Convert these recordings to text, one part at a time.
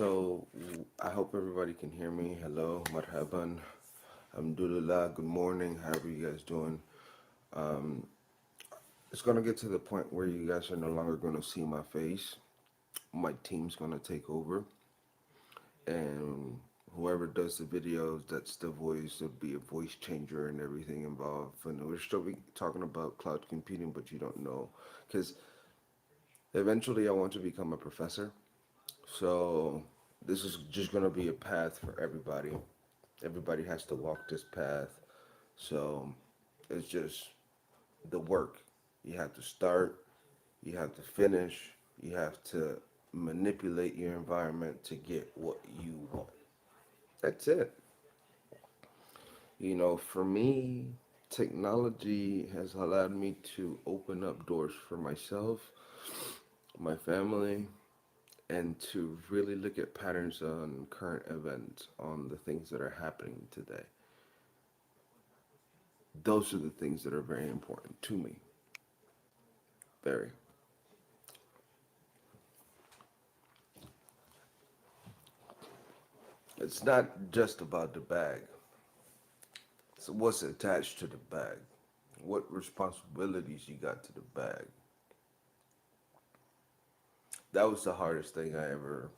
So I hope everybody can hear me. Hello, marhaban, alhamdulillah, good morning, however you guys doing. Um, it's gonna get to the point where you guys are no longer gonna see my face. My team's gonna take over, and whoever does the videos, that's the voice. There'll be a voice changer and everything involved. And we're still be talking about cloud computing, but you don't know, because eventually I want to become a professor. So this is just gonna be a path for everybody. Everybody has to walk this path. So it's just the work. You have to start, you have to finish, you have to manipulate your environment to get what you want. That's it. For me, technology has allowed me to open up doors for myself, my family, and to really look at patterns on current events, on the things that are happening today. Those are the things that are very important to me. Very. It's not just about the bag. So what's attached to the bag? What responsibilities you got to the bag? That was the hardest thing I ever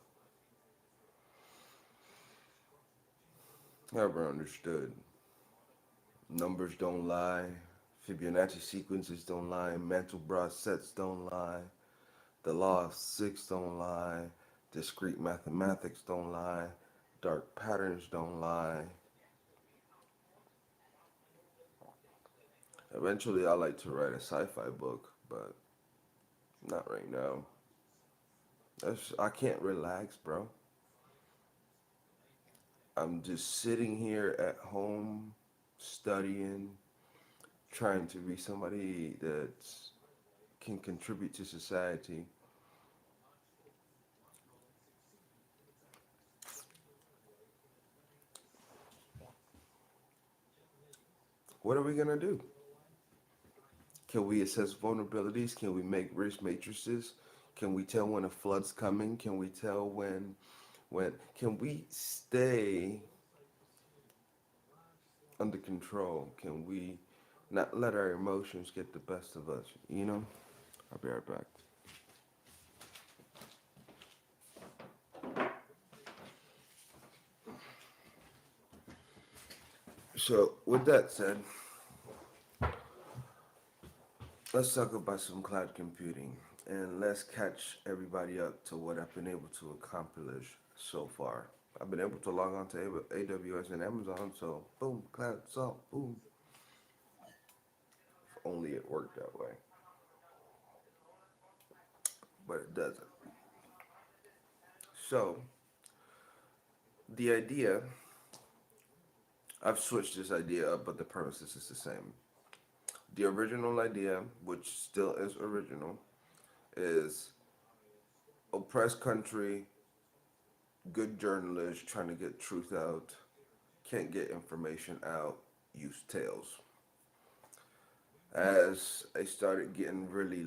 understood. Numbers don't lie. Fibonacci sequences don't lie. Mandelbrot sets don't lie. The law of six don't lie. Discrete mathematics don't lie. Dark patterns don't lie. Eventually, I like to write a sci-fi book, but not right now. I can't relax, bro. I'm just sitting here at home, studying, trying to be somebody that can contribute to society. What are we gonna do? Can we assess vulnerabilities? Can we make risk matrices? Can we tell when a flood's coming? Can we tell when can we stay under control? Can we not let our emotions get the best of us? I'll be right back. So, with that said, let's talk about some cloud computing and let's catch everybody up to what I've been able to accomplish so far. I've been able to log on to AWS and Amazon, so boom, cloud salt, boom. If only it worked that way, but it doesn't. So, the idea, I've switched this idea up, but the premises is the same. The original idea, which still is original, is oppressed country, good journalists trying to get truth out, can't get information out, use tails. As I started getting really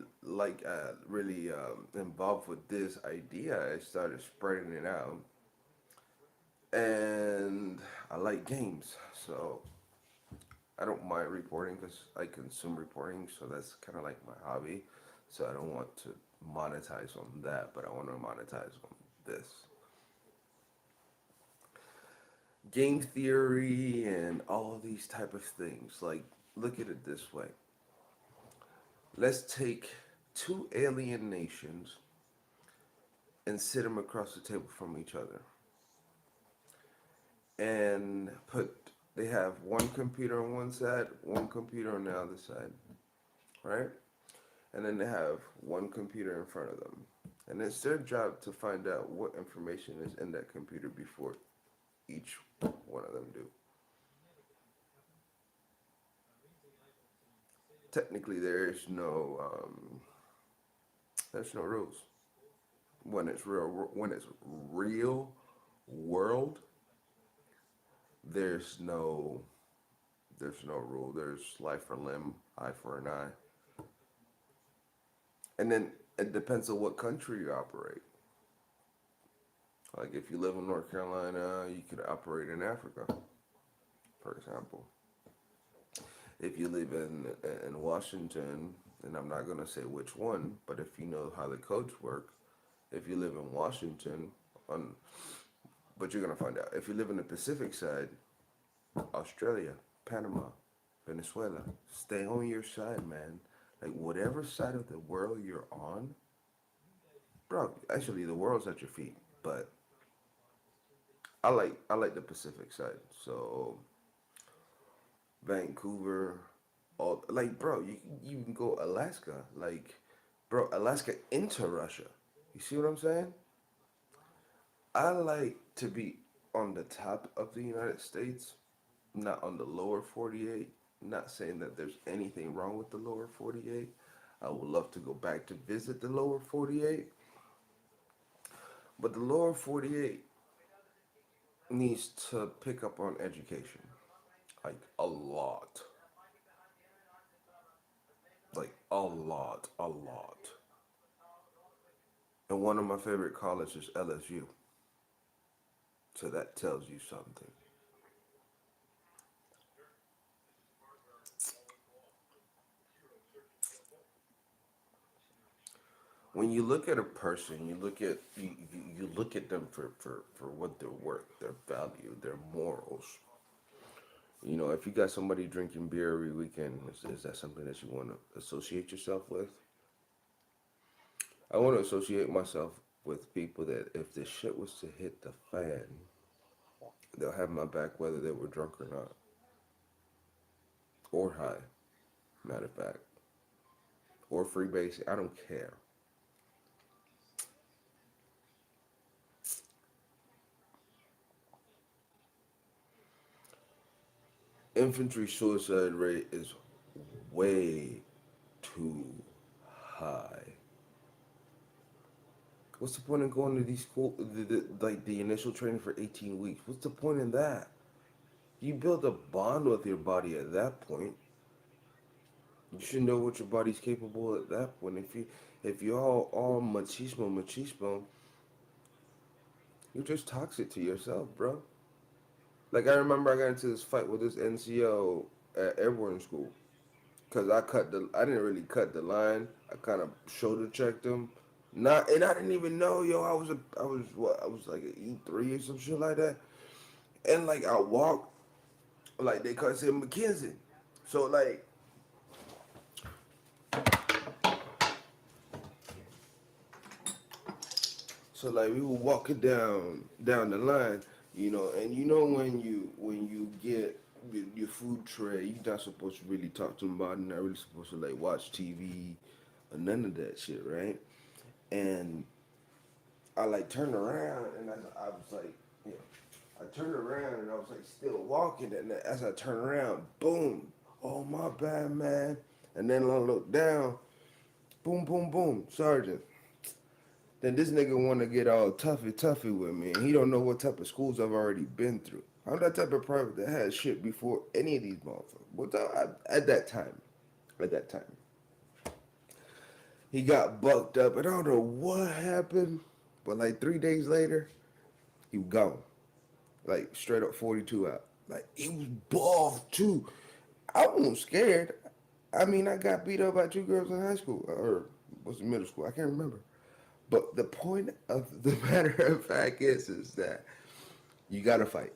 involved with this idea, I started spreading it out, and I like games, so I don't mind reporting because I consume reporting, so that's kind of like my hobby. So I don't want to monetize on that, but I want to monetize on this. Game theory and all these type of things. Like, look at it this way. Let's take two alien nations and sit them across the table from each other. And they have one computer on one side, one computer on the other side, right? And then they have one computer in front of them. And it's their job to find out what information is in that computer before each one of them do. Technically, there's no rules when it's real world. There's no there's no rule. There's life for limb, eye for an eye, and then it depends on what country you operate. Like if you live in North Carolina, you could operate in Africa, for example. If you live in Washington, and I'm not gonna say which one, but if you know how the codes work, if you live in Washington, on but you're gonna find out. If you live in the Pacific side, Australia, Panama, Venezuela, stay on your side, man. Like whatever side of the world you're on, bro. Actually, the world's at your feet, but I like the Pacific side. So Vancouver, all like bro, you can go Alaska, like bro, Alaska into Russia. You see what I'm saying? I like to be on the top of the United States, not on the lower 48. Not saying that there's anything wrong with the lower 48. I would love to go back to visit the lower 48, but the lower 48 needs to pick up on education, like a lot, a lot. And one of my favorite colleges is LSU. So that tells you something. When you look at a person, you look at them for what they're worth, their value, their morals. You know, if you got somebody drinking beer every weekend, is that something that you want to associate yourself with? I want to associate myself with people that if this shit was to hit the fan, they'll have my back whether they were drunk or not, or high, matter of fact, or free base. I don't care. Infantry suicide rate is way too high. What's the point in going to these school, like the initial training for 18 weeks? What's the point in that? You build a bond with your body at that point. You should know what your body's capable at that point. If you're all machismo, you're just toxic to yourself, bro. Like I remember I got into this fight with this NCO at airborne school because I didn't really cut the line. I kind of shoulder checked him. Not and I didn't even know, yo. I was like an E3 or some shit like that. And like I walked, like they call it McKenzie. So like we were walking down the line, and when you get your food tray, you're not supposed to really talk to them about it. You're not really supposed to like watch TV or none of that shit, right? And I like turned around and I was like, you know, I turned around and I was like still walking, and as I turned around, boom, oh my bad, man. And then I looked down, boom, boom, boom, sergeant. Then this nigga want to get all toughy with me, and he don't know what type of schools I've already been through. I'm that type of private that had shit before any of these motherfuckers. At that time, he got bucked up, and I don't know what happened, but like 3 days later, he was gone. Like straight up 42 out. Like he was buff too. I wasn't scared. I mean, I got beat up by two girls in high school, or was it middle school? I can't remember. But the point of the matter of fact is that you gotta fight.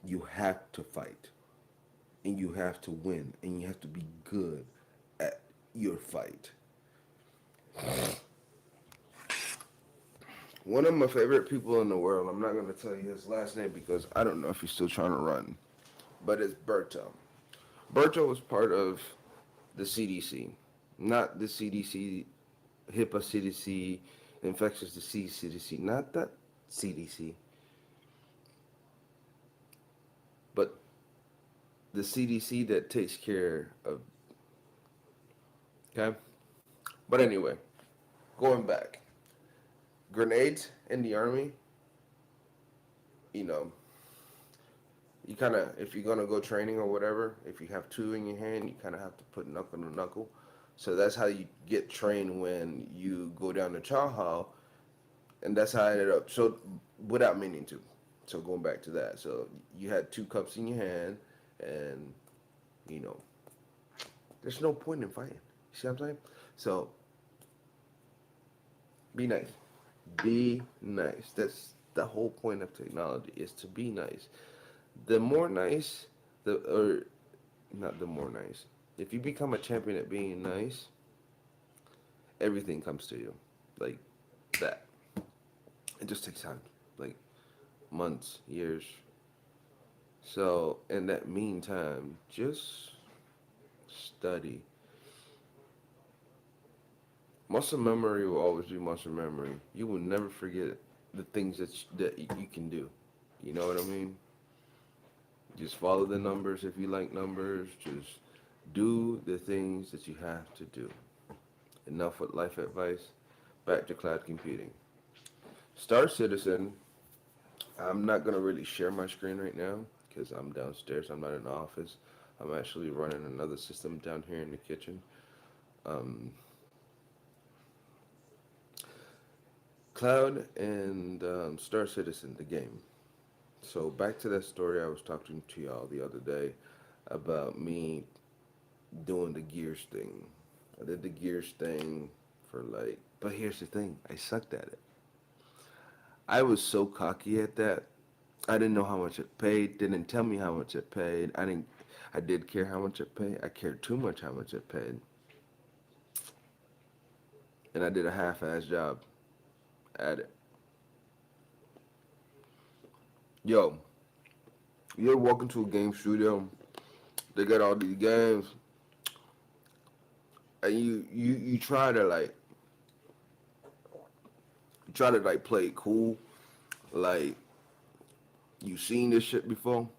You have to fight, and you have to win, and you have to be good at your fight. One of my favorite people in the world. I'm not gonna tell you his last name because I don't know if he's still trying to run, but it's Berto. Berto was part of the CDC, not the CDC, HIPAA CDC, infectious disease CDC, not that CDC, but the CDC that takes care of. Okay, but anyway, going back, grenades in the army. You know, you kind of if you're gonna go training or whatever, if you have two in your hand, you kind of have to put knuckle to knuckle. So that's how you get trained when you go down to chow hall And that's how I ended up. So without meaning to. So going back to that. So you had two cups in your hand, and you know, there's no point in fighting. You see what I'm saying? So be nice. Be nice. That's the whole point of technology is to be nice. The more nice, the or not the more nice. If you become a champion at being nice, everything comes to you, like that. It just takes time, like months, years. So in that meantime, just study. Muscle memory will always be muscle memory. You will never forget the things that you can do. You know what I mean? Just follow the numbers if you like numbers. Just do the things that you have to do. Enough with life advice. Back to cloud computing. Star Citizen. I'm not gonna really share my screen right now because I'm downstairs. I'm not in the office. I'm actually running another system down here in the kitchen. Um, Cloud and Star Citizen, the game. So back to that story I was talking to y'all the other day about me doing the Gears thing. I did the Gears thing for like, but here's the thing, I sucked at it. I was so cocky at that. I didn't know how much it paid. Didn't tell me how much it paid. I didn't. I did care how much it paid. I cared too much how much it paid, and I did a half-ass job at it. Yo, you're walking to a game studio. They got all these games, and you try to like play it cool, like you seen this shit before.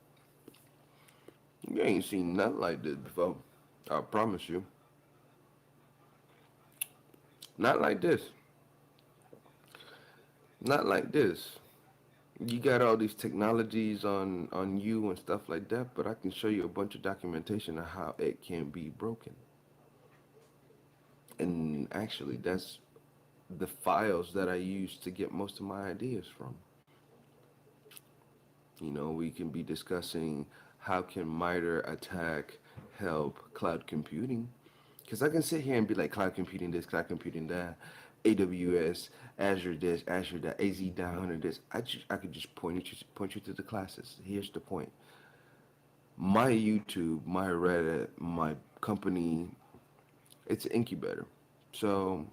You ain't seen nothing like this before. I promise you, not like this. Not like this. You got all these technologies on you and stuff like that, but I can show you a bunch of documentation of how it can be broken. And actually, that's the files that I use to get most of my ideas from. You know, we can be discussing how can MITRE ATT&CK help cloud computing. Because I can sit here and be like cloud computing this, cloud computing that, AWS, Azure this, Azure that, AZ down, this. I could just point you to the classes. Here's the point. My YouTube, my Reddit, my company, it's an incubator. So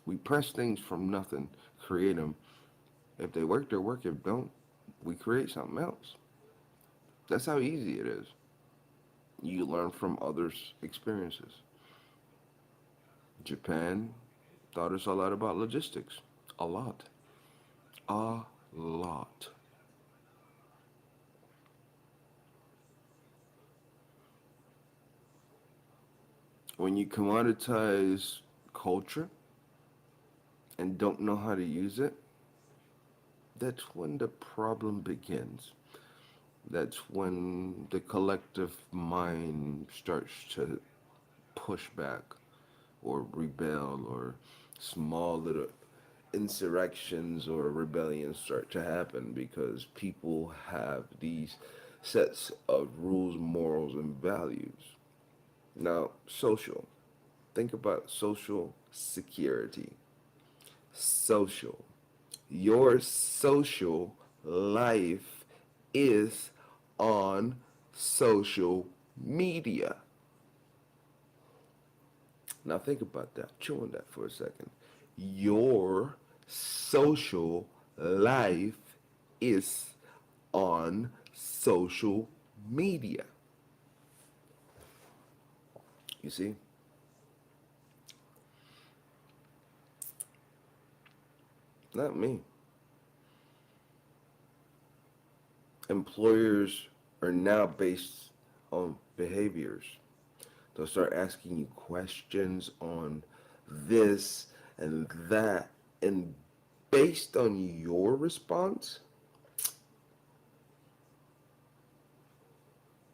we press things from nothing, create them. If they work, they work. If don't, we create something else. That's how easy it is. You learn from others' experiences. Japan taught us a lot about logistics. A lot. A lot. When you commoditize culture and don't know how to use it, that's when the problem begins. That's when the collective mind starts to push back or rebel, or small little insurrections or rebellions start to happen because people have these sets of rules, morals, and values. Now, social. Think about social security. Social. Your social life is on social media. Now think about that. Chew on that for a second. Your social life is on social media. You see? Not me. Employers are now based on behaviors. They'll start asking you questions on this and that. And based on your response,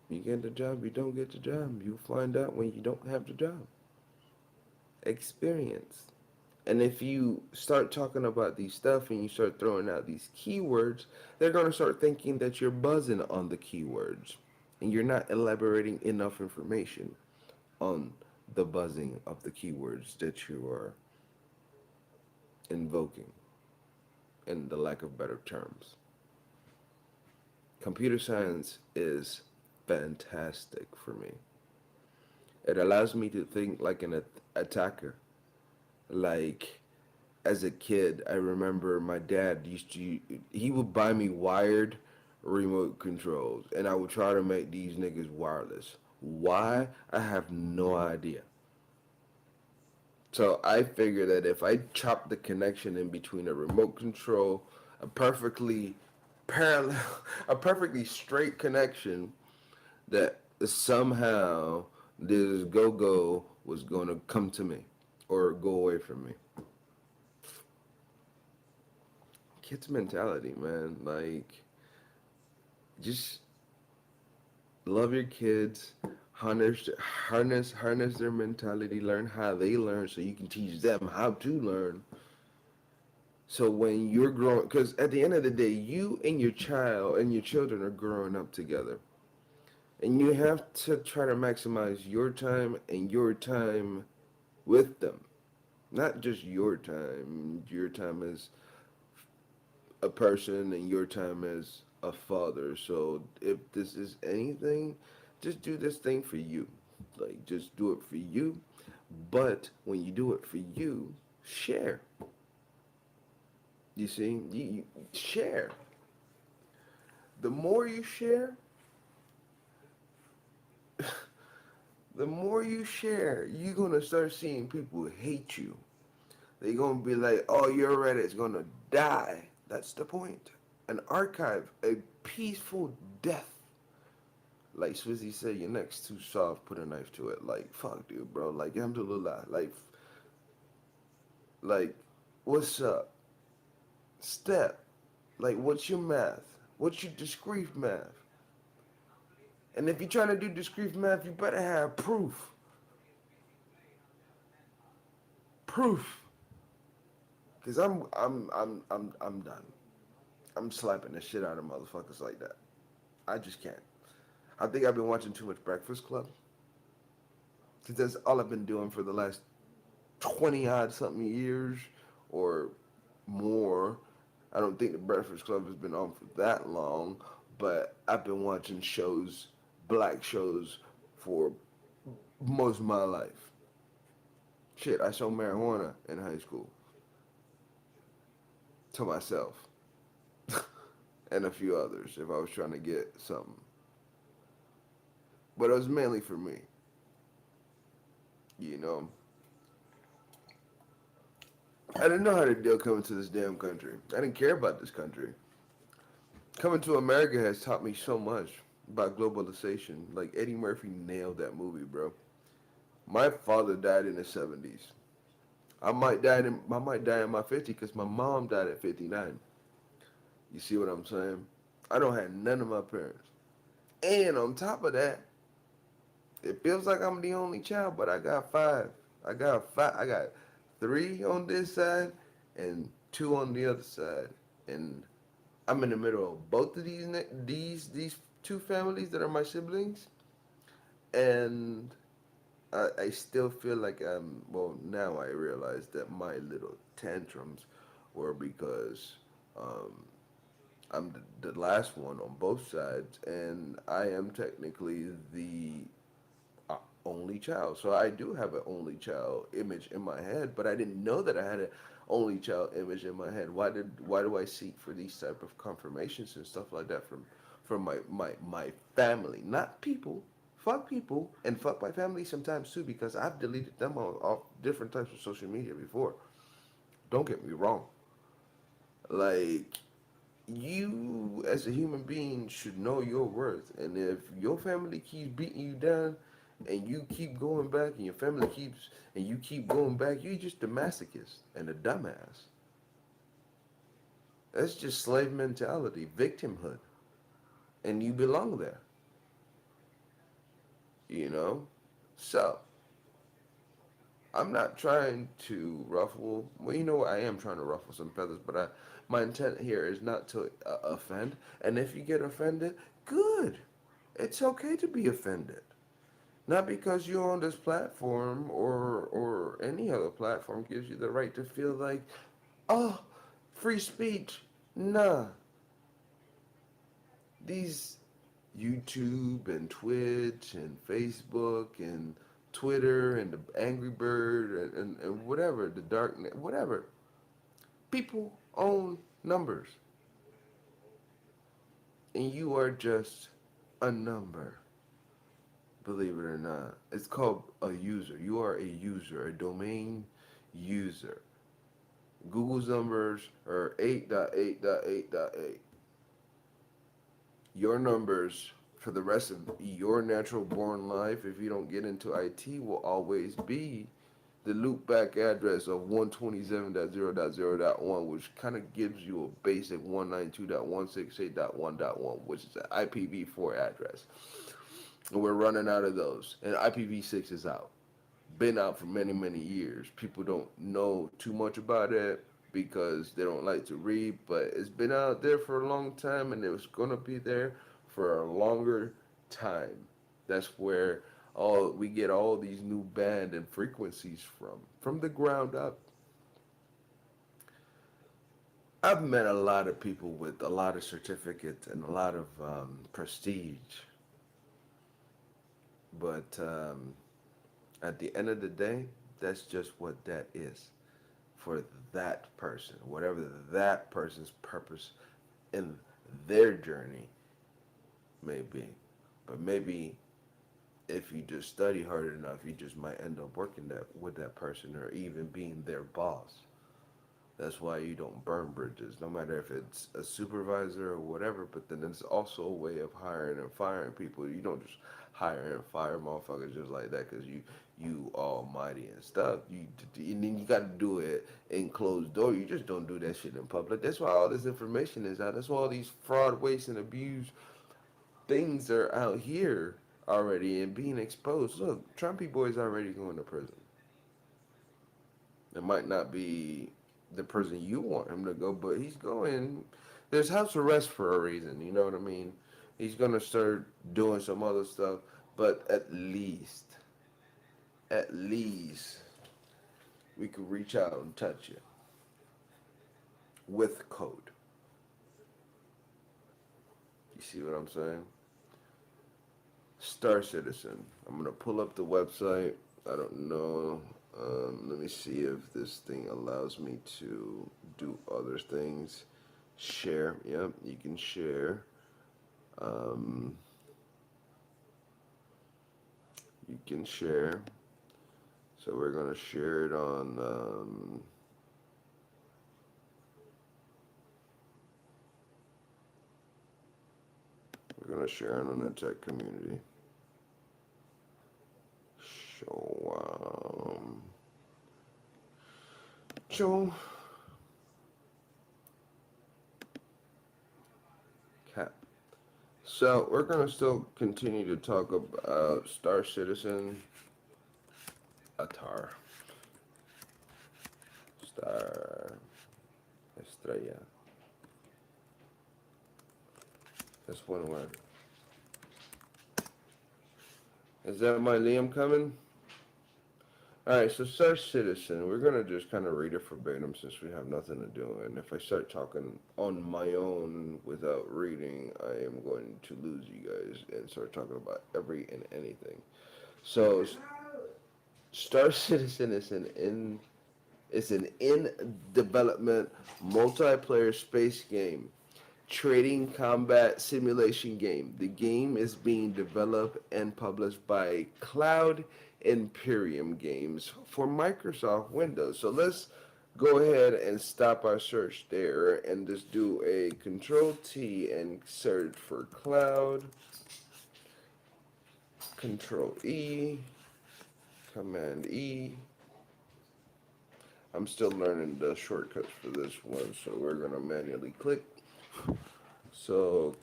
you get the job, you don't get the job. You'll find out when you don't have the job. Experience. And if you start talking about these stuff and you start throwing out these keywords, they're going to start thinking that you're buzzing on the keywords and you're not elaborating enough information on the buzzing of the keywords that you are invoking, in the lack of better terms. Computer science is fantastic for me. It allows me to think like an attacker. Like, as a kid, I remember my dad he would buy me wired remote controls, and I would try to make these niggas wireless. Why? I have no idea. So I figure that if I chop the connection in between a remote control, a perfectly parallel, a perfectly straight connection, that somehow this go-go was going to come to me or go away from me. Kids mentality, man. Like, just love your kids, harness their mentality, learn how they learn so you can teach them how to learn. So when you're growing, because at the end of the day, you and your child and your children are growing up together. And you have to try to maximize your time and your time with them. Not just your time as a person and your time as a father. So if this is anything, just do this thing for you. Like, just do it for you. But when you do it for you, share. You see, you share. The more you share, the more you share, you're gonna start seeing people hate you. They're gonna be like, "Oh, your Reddit's gonna die." That's the point. An archive, a peaceful death. Like Swizzy said, your neck's too soft, put a knife to it. Like, fuck, dude, bro. Like, alhamdulillah. Like, what's up? Step. Like, what's your math? What's your discrete math? And if you're trying to do discrete math, you better have proof. Proof. Cause I'm done. I'm slapping the shit out of motherfuckers like that. I just can't. I think I've been watching too much Breakfast Club. Cause that's all I've been doing for the last 20 odd something years or more. I don't think the Breakfast Club has been on for that long, but I've been watching shows, black shows, for most of my life. Shit, I sold marijuana in high school to myself and a few others if I was trying to get something. But it was mainly for me, you know. I didn't know how to deal coming to this damn country. I didn't care about this country. Coming to America has taught me so much about globalization. Like, Eddie Murphy nailed that movie, bro. My father died in the 70s. I might die in my 50s because my mom died at 59. You see what I'm saying? I don't have none of my parents. And on top of that, it feels like I'm the only child, but I got five. I got five. I got three on this side and two on the other side. And I'm in the middle of both of these two families that are my siblings, and I still feel like well, now I realize that my little tantrums were because um, I'm the last one on both sides, and I am technically the only child. So I do have an only child image in my head, but I didn't know that I had an only child image in my head. Why do I seek for these type of confirmations and stuff like that from my family, not people. Fuck people and fuck my family sometimes too because I've deleted them off different types of social media before. Don't get me wrong. Like, you as a human being should know your worth, and if your family keeps beating you down and you keep going back and your family keeps and you keep going back, you're just a masochist and a dumbass. That's just slave mentality, victimhood, and you belong there, you know. So I'm not trying to ruffle. Well, you know what? I am trying to ruffle some feathers, but my intent here is not to offend. And if you get offended, good. It's okay to be offended. Not because you're on this platform or any other platform gives you the right to feel like, oh, free speech. Nah, these YouTube and Twitch and Facebook and Twitter and the Angry Bird and whatever, the darknet, whatever. People own numbers. And you are just a number, believe it or not. It's called a user. You are a user, a domain user. Google's numbers are 8.8.8.8. Your numbers for the rest of your natural born life, if you don't get into IT, will always be the loopback address of 127.0.0.1, which kind of gives you a basic 192.168.1.1, which is an IPv4 address. And we're running out of those. And IPv6 is out. Been out for many, many years. People don't know too much about it because they don't like to read, but it's been out there for a long time and it was going to be there for a longer time. That's where all we get all these new band and frequencies from the ground up. I've met a lot of people with a lot of certificates and a lot of prestige, but at the end of the day, that's just what that is for that person, whatever that person's purpose in their journey may be. But maybe if you just study hard enough, you just might end up working that with that person or even being their boss. That's why you don't burn bridges, no matter if it's a supervisor or whatever. But then it's also a way of hiring and firing people. You don't just hire and fire motherfuckers just like that because you almighty and stuff. And then you got to do it in closed door. You just don't do that shit in public. That's why all this information is out. That's why all these fraud, waste, and abuse things are out here already and being exposed. Look, Trumpy boy's already going to prison. It might not be the person you want him to go, but he's going. There's house arrest for a reason. You know what I mean? He's gonna start doing some other stuff, but at least, we could reach out and touch you with code. You see what I'm saying? Star Citizen. I'm gonna pull up the website. I don't know. Let me see if this thing allows me to do other things. Share. Yep, you can share. Um, you can share. So we're gonna share it on. We're gonna share it on the tech community. So Joe Cap. So we're gonna still continue to talk about Star Citizen Atar. Star Estrella. That's one word. Is that my Liam coming? Alright, so Star Citizen, we're gonna just kind of read it verbatim since we have nothing to do. And if I start talking on my own without reading, I am going to lose you guys and start talking about every and anything. So, Star Citizen is an in development multiplayer space game trading combat simulation game. The game is being developed and published by Cloud Imperium Games for Microsoft Windows. So let's go ahead and stop our search there and just do a Control T and search for Cloud. Control E, Command E. I'm still learning the shortcuts for this one, so we're gonna manually click. So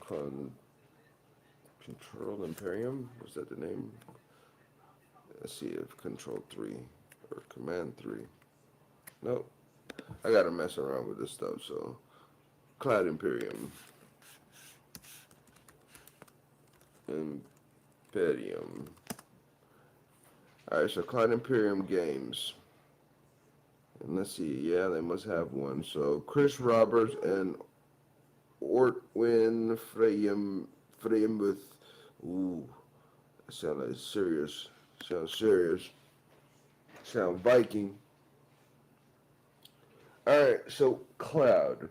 Control Imperium, was that the name? Let's see if Control 3. or Command 3. Nope. I gotta mess around with this stuff. So, Cloud Imperium. Imperium. Alright, so Cloud Imperium Games. And let's see, yeah, they must have one. So, Chris Roberts and Ortwin Freyemuth. Ooh, that sounds like serious. Sounds serious. Sound Viking. Alright, so Cloud.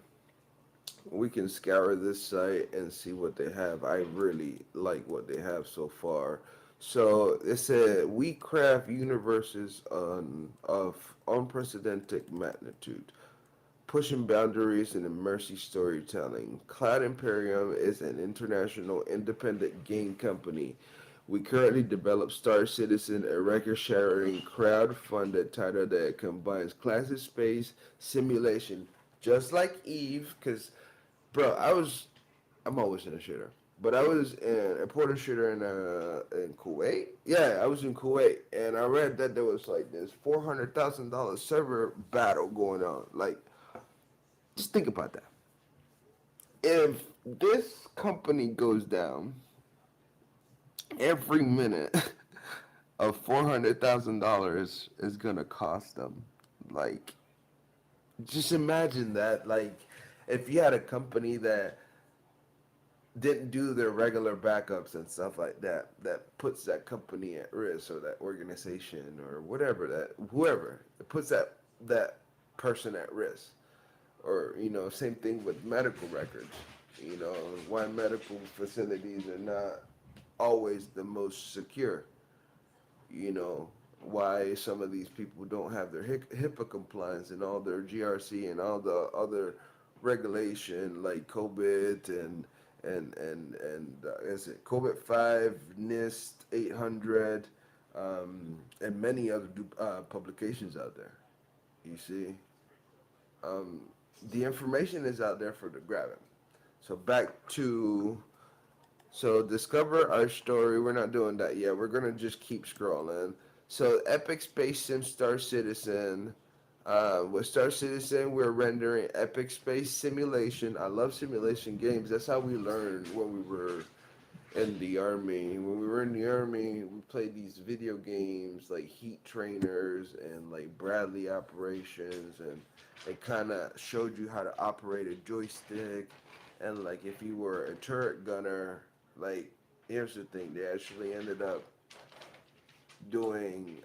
We can scour this site and see what they have. I really like what they have so far. So it said we craft universes of unprecedented magnitude, pushing boundaries in immersive storytelling. Cloud Imperium is an international independent game company. We currently develop Star Citizen, a record-shattering crowd-funded title that combines classic space simulation, just like Eve, because bro, I'm always in a shooter. But I was in a porter shooter in Kuwait. Yeah, I was in Kuwait, and I read that there was like this $400,000 server battle going on. Like, just think about that. If this company goes down, every minute of $400,000 is gonna cost them. Like, just imagine that. Like, if you had a company that didn't do their regular backups and stuff like that, that puts that company at risk, or that organization, or whatever, that whoever, it puts that person at risk. Or, same thing with medical records. Why medical facilities are not always the most secure. you know why some of these people don't have their HIPAA compliance and all their GRC and all the other regulation, like COVID and is it COVID 5, NIST 800, and many other publications out there. You see, um, the information is out there for the grabbing. So back to discover our story. We're not doing that yet. We're gonna just keep scrolling. So Epic Space Sim Star Citizen. With Star Citizen, we're rendering epic space simulation. I love simulation games. That's how we learned when we were in the army. When we were in the army, we played these video games like Heat Trainers and like Bradley Operations, and it kind of showed you how to operate a joystick. And like if you were a turret gunner, like here's the thing, they actually ended up doing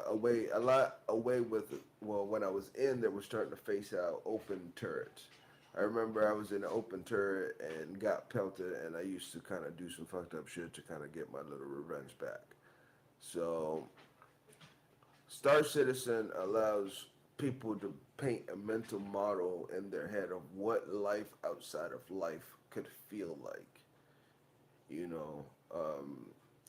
away a lot away with, well, when I was in, they were starting to face out open turrets. I remember I was in an open turret and got pelted, and I used to kind of do some fucked up shit to kind of get my little revenge back. So Star Citizen allows people to paint a mental model in their head of what life outside of life could feel like. You know,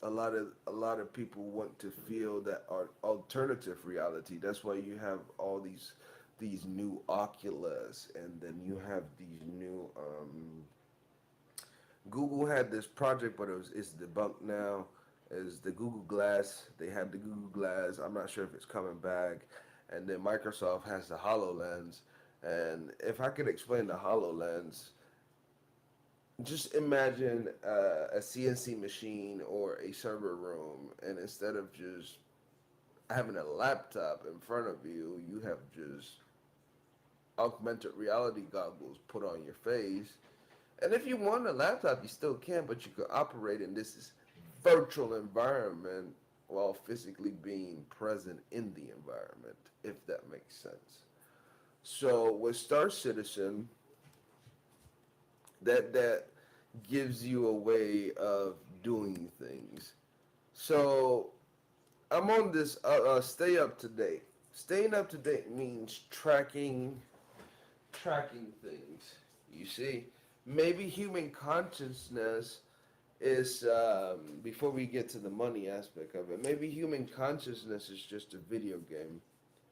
a lot of people want to feel that alternative reality. That's why you have all these new Oculus, and then you have these new. Google had this project, but it's debunked now. Is the Google Glass? They have the Google Glass. I'm not sure if it's coming back. And then Microsoft has the HoloLens. And if I could explain the HoloLens, just imagine a CNC machine or a server room, and instead of just having a laptop in front of you, you have just augmented reality goggles put on your face. And if you want a laptop, you still can, but you could operate in this virtual environment while physically being present in the environment, if that makes sense. So with Star Citizen, that gives you a way of doing things. So I'm on this stay up to date. Staying up to date means tracking things. You see, maybe human consciousness is before we get to the money aspect of it. Maybe human consciousness is just a video game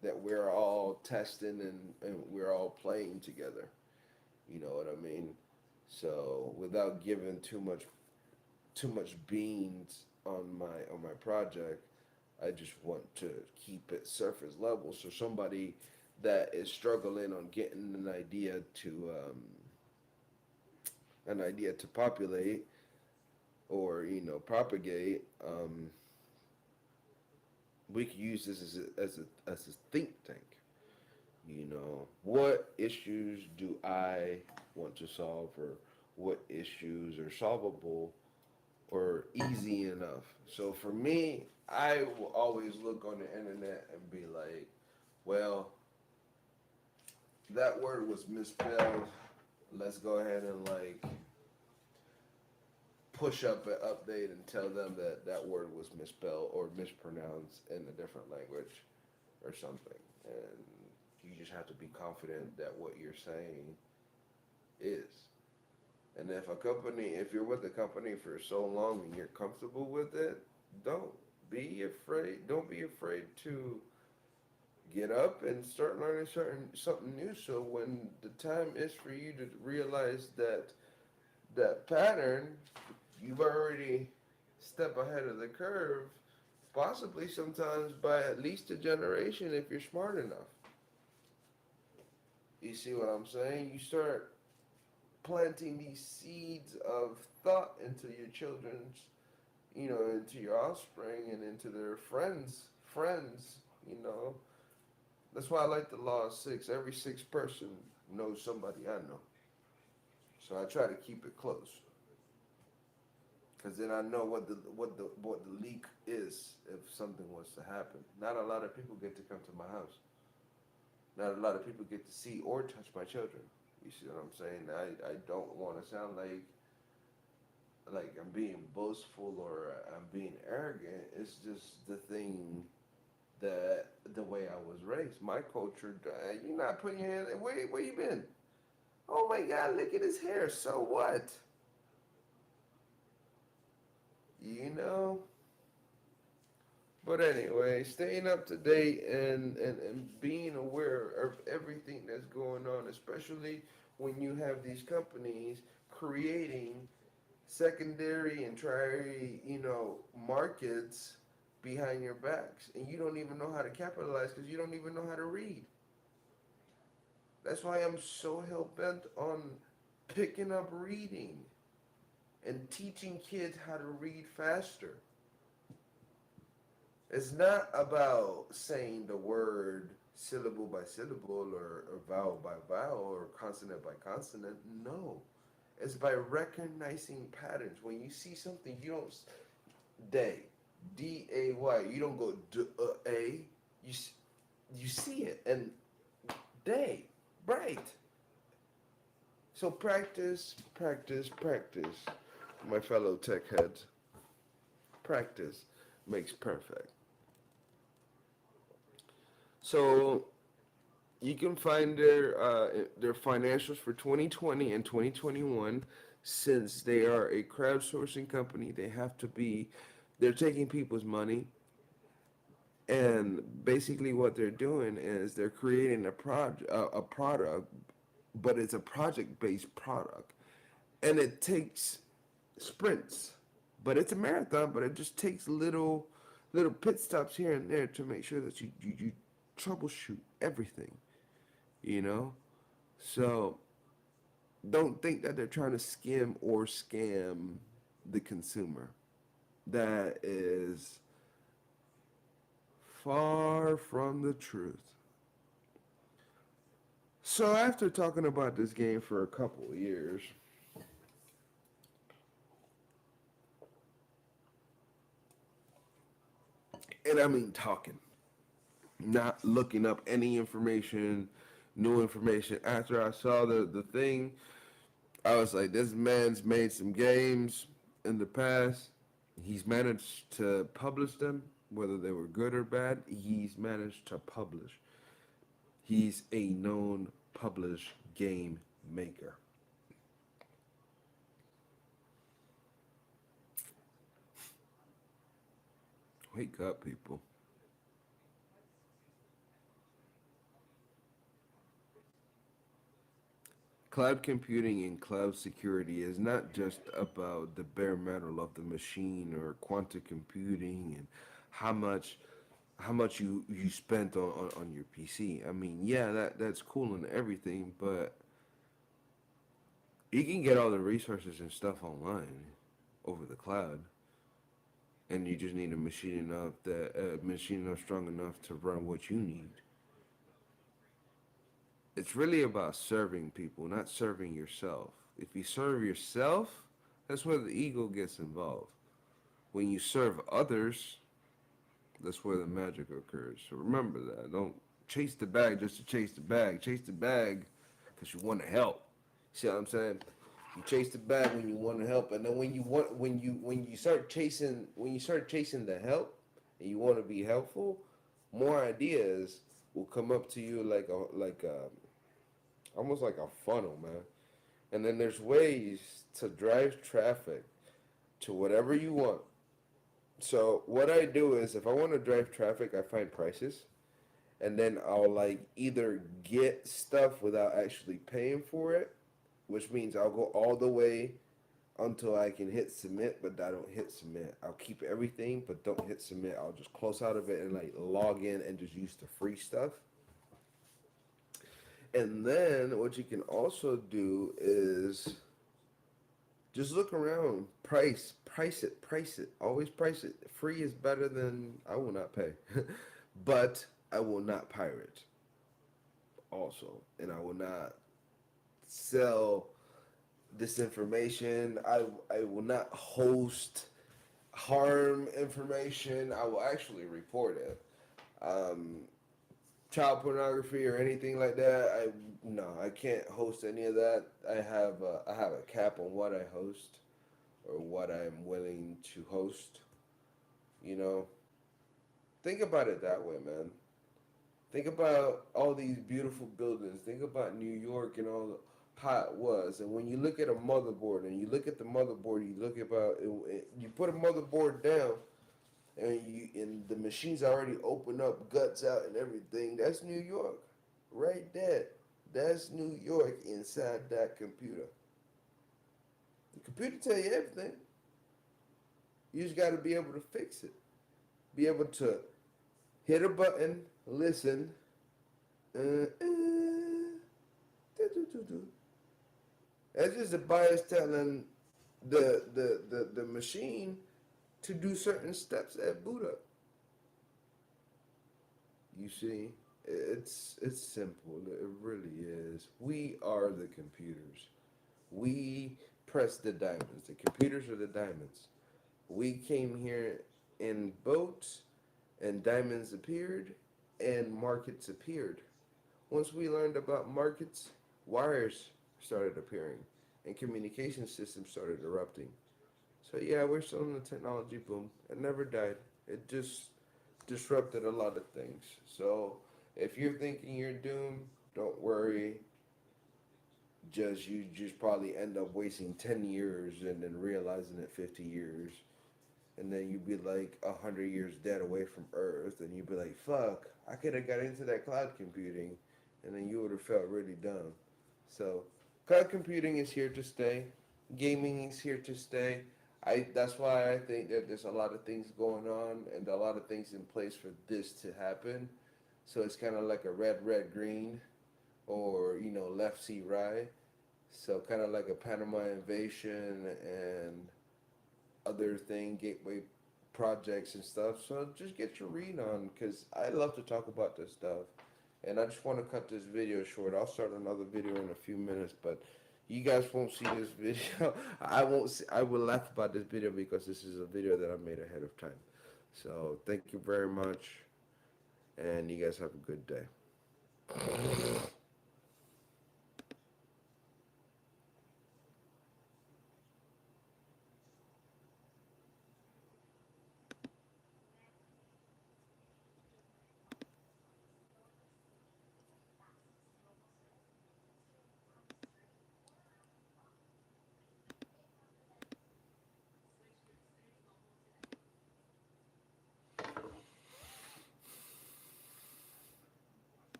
that we're all testing and we're all playing together. You know what I mean? So without giving too much beans on my project, I just want to keep it surface level so somebody that is struggling on getting an idea to populate or propagate, we could use this as a think tank. What issues do I want to solve, or what issues are solvable or easy enough? So for me, I will always look on the internet and be like, well, that word was misspelled. Let's go ahead and like push up an update and tell them that that word was misspelled or mispronounced in a different language or something. And you just have to be confident that what you're saying is. And if you're with a company for so long and you're comfortable with it, don't be afraid. Don't be afraid to get up and start learning something new. So when the time is for you to realize that pattern, you've already stepped ahead of the curve, possibly sometimes by at least a generation if you're smart enough. You see what I'm saying? You start planting these seeds of thought into your children's, into your offspring and into their friends, you know. That's why I like the law of six. Every sixth person knows somebody I know. So I try to keep it close. Because then I know what the leak is if something was to happen. Not a lot of people get to come to my house. Not a lot of people get to see or touch my children. You see what I'm saying? I don't want to sound like I'm being boastful or I'm being arrogant. It's just the thing that the way I was raised. My culture, you're not putting your hand. Where you been? Oh my God! Look at his hair. So what? You know. But anyway, staying up to date and being aware of everything that's going on, especially when you have these companies creating secondary and tertiary, markets behind your backs, and you don't even know how to capitalize because you don't even know how to read. That's why I'm so hell bent on picking up reading and teaching kids how to read faster. It's not about saying the word syllable by syllable or vowel by vowel or consonant by consonant. No. It's by recognizing patterns. When you see something, you don't day, day. You don't go a. You see it and day, bright. So practice, practice, practice. My fellow tech heads, practice makes perfect. So you can find their financials for 2020 and 2021. Since they are a crowdsourcing company, they're taking people's money, and basically what they're doing is they're creating a product, but it's a project based product, and it takes sprints, but it's a marathon, but it just takes little pit stops here and there to make sure that you troubleshoot everything, you know? So don't think that they're trying to skim or scam the consumer. That is far from the truth. So after talking about this game for a couple of years, and I mean talking, not looking up any information, new information. After I saw the thing, I was like, this man's made some games in the past. He's managed to publish them, whether they were good or bad. He's managed to publish. He's a known published game maker. Wake up, people. Cloud computing and cloud security is not just about the bare metal of the machine or quantum computing and how much how much you spent on your PC. I mean, yeah, that's cool and everything, but you can get all the resources and stuff online over the cloud, and you just need a machine enough strong enough to run what you need. It's really about serving people, not serving yourself. If you serve yourself, that's where the ego gets involved. When you serve others, that's where the magic occurs. So remember that. Don't chase the bag just to chase the bag. Chase the bag because you want to help. See what I'm saying? You chase the bag when you want to help, and then when you start chasing the help, and you want to be helpful, more ideas will come up to you like a almost like a funnel, man. And then there's ways to drive traffic to whatever you want. So what I do is if I want to drive traffic, I find prices and then I'll like either get stuff without actually paying for it, which means I'll go all the way until I can hit submit, but I don't hit submit. I'll keep everything, but don't hit submit. I'll just close out of it and like log in and just use the free stuff. And then what you can also do is just look around, price it, always price it. Free is better than I will not pay, but I will not pirate also, and I will not sell disinformation. I will not host harm information. I will actually report it. Um, Child pornography or anything like that. I can't host any of that. I have a cap on what I host or what I'm willing to host. You know, think about it that way, man. Think about all these beautiful buildings. Think about New York and all how it was. And when you look at a motherboard and you look at the motherboard, you look about you put a motherboard down and the machines already open up, guts out and everything. That's New York, right there. That's New York inside that computer. The computer tell you everything. You just got to be able to fix it. Be able to hit a button, listen. That's just the bias telling the machine to do certain steps at boot up. You see, it's simple. It really is. We are the computers. We press the diamonds. The computers are the diamonds. We came here in boats, and diamonds appeared, and markets appeared. Once we learned about markets, wires started appearing, and communication systems started erupting. So yeah, we're still in the technology boom. It never died. It just disrupted a lot of things. So if you're thinking you're doomed, don't worry. You just probably end up wasting 10 years and then realizing it 50 years. And then you'd be like 100 years dead away from Earth, and you'd be like, "Fuck, I could have got into that cloud computing," and then you would have felt really dumb. So, cloud computing is here to stay. Gaming is here to stay. That's why I think that there's a lot of things going on and a lot of things in place for this to happen. So it's kind of like a red, green, or left, see, right. So kind of like a Panama invasion and other thing, gateway projects and stuff. So just get your read on, because I love to talk about this stuff. And I just want to cut this video short. I'll start another video in a few minutes, but you guys won't see this video. I won't. I will laugh about this video because this is a video that I made ahead of time. So thank you very much, and you guys have a good day.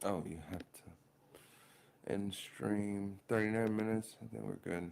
Oh, you have to end stream 39 minutes. I think we're good.